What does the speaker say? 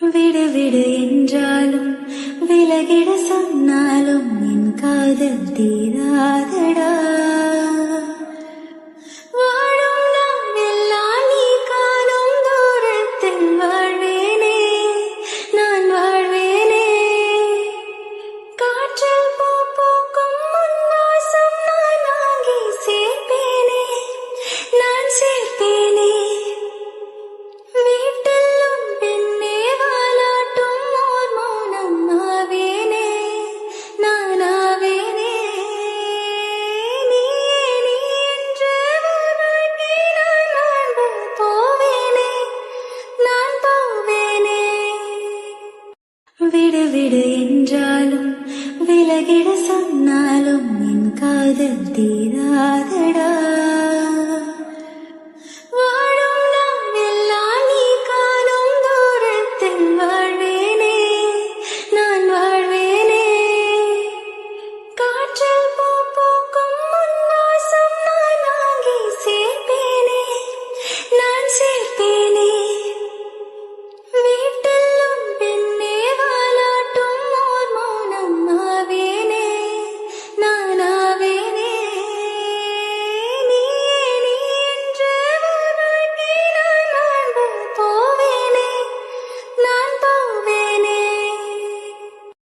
விடு விடு என்றாலும் விலகிட சொன்னாலும் என் காதல் தீராதடா. வாழும் நாம் எல்லாம் நீ காணும் தூரத்தில் வாழ்வேனே, நான் வாழ்வேனே. காற்றில் பூ பூக்கும் முன் வாசம் நான் வாங்கி சேர்ப்பேனே, நான் சேர்ப்பேனே. வீட்டெல்லாம் பெண்ணே வாலாட்டும் ஓர் மௌனம் ஆவேனே, நான் ஆவேனே. நீயே நீ என்று ஓர் வாழ்க்கை நான் வாழ்ந்து போவேனே, நான் போவேனே. விடு விடு என்றாலும் விலகிட சொன்னாலும் என் காதல் தீராதடா.